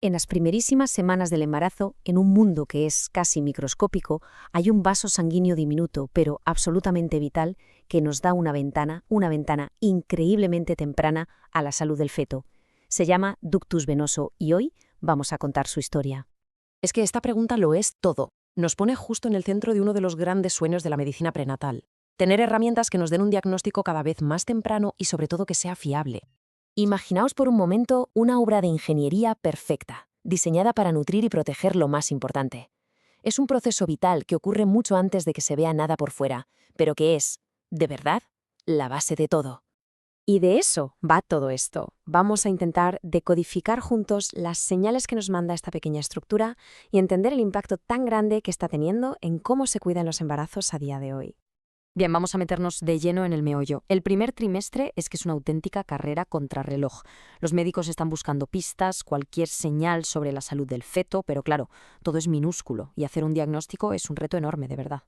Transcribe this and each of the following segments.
En las primerísimas semanas del embarazo, en un mundo que es casi microscópico, hay un vaso sanguíneo diminuto, pero absolutamente vital, que nos da una ventana increíblemente temprana a la salud del feto. Se llama ductus venoso y hoy vamos a contar su historia. Es que esta pregunta lo es todo. Nos pone justo en el centro de uno de los grandes sueños de la medicina prenatal. Tener herramientas que nos den un diagnóstico cada vez más temprano y sobre todo que sea fiable. Imaginaos por un momento una obra de ingeniería perfecta, diseñada para nutrir y proteger lo más importante. Es un proceso vital que ocurre mucho antes de que se vea nada por fuera, pero que es, de verdad, la base de todo. Y de eso va todo esto. Vamos a intentar decodificar juntos las señales que nos manda esta pequeña estructura y entender el impacto tan grande que está teniendo en cómo se cuidan los embarazos a día de hoy. Bien, vamos a meternos de lleno en el meollo. El primer trimestre es que es una auténtica carrera contrarreloj. Los médicos están buscando pistas, cualquier señal sobre la salud del feto, pero claro, todo es minúsculo y hacer un diagnóstico es un reto enorme, de verdad.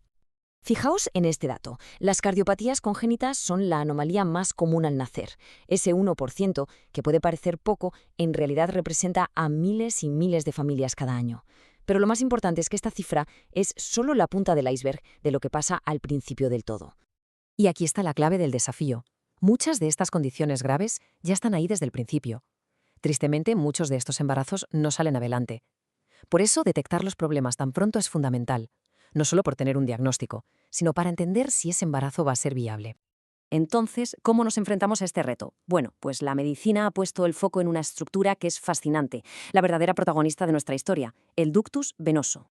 Fijaos en este dato. Las cardiopatías congénitas son la anomalía más común al nacer. Ese 1%, que puede parecer poco, en realidad representa a miles y miles de familias cada año. Pero lo más importante es que esta cifra es solo la punta del iceberg de lo que pasa al principio del todo. Y aquí está la clave del desafío. Muchas de estas condiciones graves ya están ahí desde el principio. Tristemente, muchos de estos embarazos no salen adelante. Por eso, detectar los problemas tan pronto es fundamental, no solo por tener un diagnóstico, sino para entender si ese embarazo va a ser viable. Entonces, ¿cómo nos enfrentamos a este reto? Bueno, pues la medicina ha puesto el foco en una estructura que es fascinante, la verdadera protagonista de nuestra historia, el ductus venoso.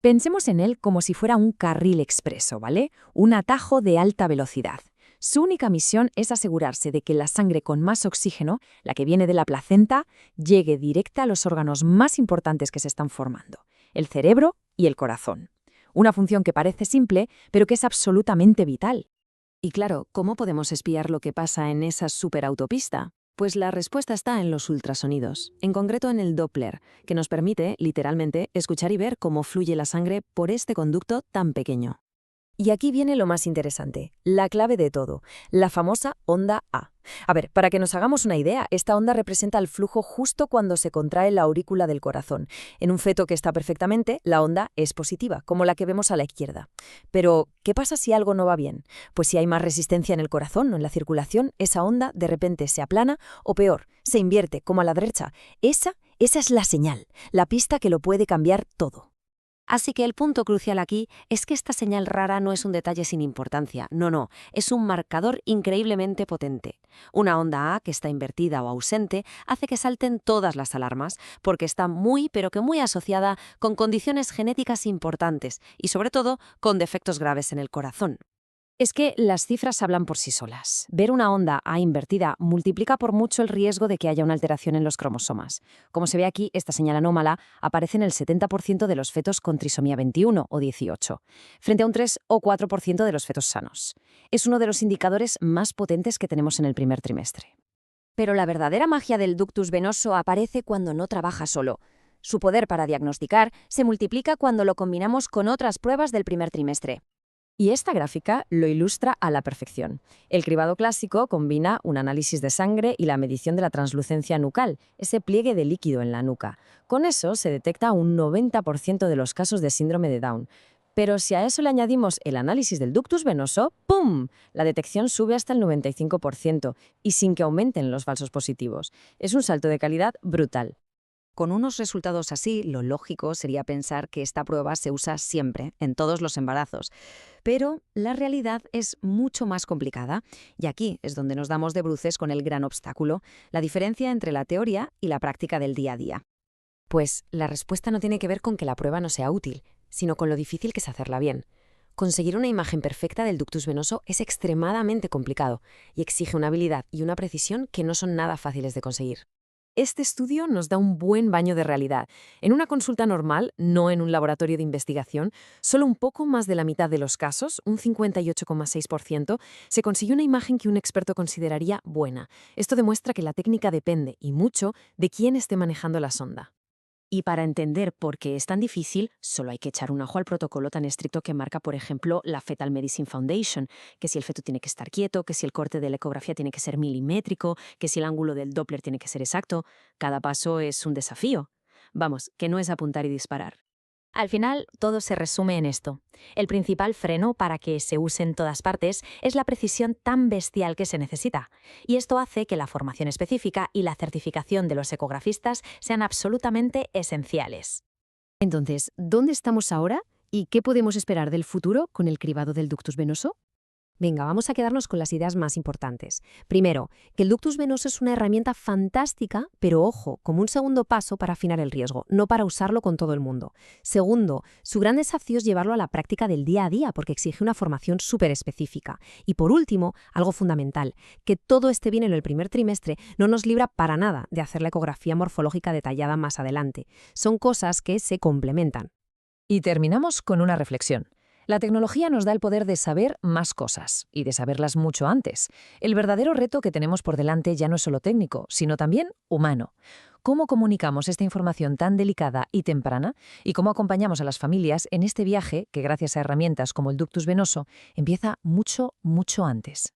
Pensemos en él como si fuera un carril expreso, ¿vale? Un atajo de alta velocidad. Su única misión es asegurarse de que la sangre con más oxígeno, la que viene de la placenta, llegue directa a los órganos más importantes que se están formando, el cerebro y el corazón. Una función que parece simple, pero que es absolutamente vital. Y claro, ¿cómo podemos espiar lo que pasa en esa superautopista? Pues la respuesta está en los ultrasonidos, en concreto en el Doppler, que nos permite, literalmente, escuchar y ver cómo fluye la sangre por este conducto tan pequeño. Y aquí viene lo más interesante, la clave de todo, la famosa onda A. A ver, para que nos hagamos una idea, esta onda representa el flujo justo cuando se contrae la aurícula del corazón. En un feto que está perfectamente, la onda es positiva, como la que vemos a la izquierda. Pero, ¿qué pasa si algo no va bien? Pues si hay más resistencia en el corazón o en la circulación, esa onda de repente se aplana o peor, se invierte, como a la derecha. Esa es la señal, la pista que lo puede cambiar todo. Así que el punto crucial aquí es que esta señal rara no es un detalle sin importancia, no, es un marcador increíblemente potente. Una onda A que está invertida o ausente hace que salten todas las alarmas, porque está muy, pero que muy asociada con condiciones genéticas importantes y sobre todo con defectos graves en el corazón. Es que las cifras hablan por sí solas. Ver una onda A invertida multiplica por mucho el riesgo de que haya una alteración en los cromosomas. Como se ve aquí, esta señal anómala aparece en el 70% de los fetos con trisomía 21 o 18, frente a un 3 o 4% de los fetos sanos. Es uno de los indicadores más potentes que tenemos en el primer trimestre. Pero la verdadera magia del ductus venoso aparece cuando no trabaja solo. Su poder para diagnosticar se multiplica cuando lo combinamos con otras pruebas del primer trimestre. Y esta gráfica lo ilustra a la perfección. El cribado clásico combina un análisis de sangre y la medición de la translucencia nucal, ese pliegue de líquido en la nuca. Con eso se detecta un 90% de los casos de síndrome de Down. Pero si a eso le añadimos el análisis del ductus venoso, ¡pum!, la detección sube hasta el 95% y sin que aumenten los falsos positivos. Es un salto de calidad brutal. Con unos resultados así, lo lógico sería pensar que esta prueba se usa siempre, en todos los embarazos. Pero la realidad es mucho más complicada, y aquí es donde nos damos de bruces con el gran obstáculo, la diferencia entre la teoría y la práctica del día a día. Pues la respuesta no tiene que ver con que la prueba no sea útil, sino con lo difícil que es hacerla bien. Conseguir una imagen perfecta del ductus venoso es extremadamente complicado y exige una habilidad y una precisión que no son nada fáciles de conseguir. Este estudio nos da un buen baño de realidad. En una consulta normal, no en un laboratorio de investigación, solo un poco más de la mitad de los casos, un 58,6%, se consiguió una imagen que un experto consideraría buena. Esto demuestra que la técnica depende, y mucho, de quién esté manejando la sonda. Y para entender por qué es tan difícil, solo hay que echar un ojo al protocolo tan estricto que marca, por ejemplo, la Fetal Medicine Foundation, que si el feto tiene que estar quieto, que si el corte de la ecografía tiene que ser milimétrico, que si el ángulo del Doppler tiene que ser exacto. Cada paso es un desafío. Vamos, que no es apuntar y disparar. Al final, todo se resume en esto. El principal freno para que se use en todas partes es la precisión tan bestial que se necesita. Y esto hace que la formación específica y la certificación de los ecografistas sean absolutamente esenciales. Entonces, ¿dónde estamos ahora y qué podemos esperar del futuro con el cribado del ductus venoso? Venga, vamos a quedarnos con las ideas más importantes. Primero, que el ductus venoso es una herramienta fantástica, pero ojo, como un segundo paso para afinar el riesgo, no para usarlo con todo el mundo. Segundo, su gran desafío es llevarlo a la práctica del día a día, porque exige una formación súper específica. Y por último, algo fundamental, que todo esté bien en el primer trimestre no nos libra para nada de hacer la ecografía morfológica detallada más adelante. Son cosas que se complementan. Y terminamos con una reflexión. La tecnología nos da el poder de saber más cosas y de saberlas mucho antes. El verdadero reto que tenemos por delante ya no es solo técnico, sino también humano. ¿Cómo comunicamos esta información tan delicada y temprana? ¿Y cómo acompañamos a las familias en este viaje que, gracias a herramientas como el ductus venoso, empieza mucho, mucho antes?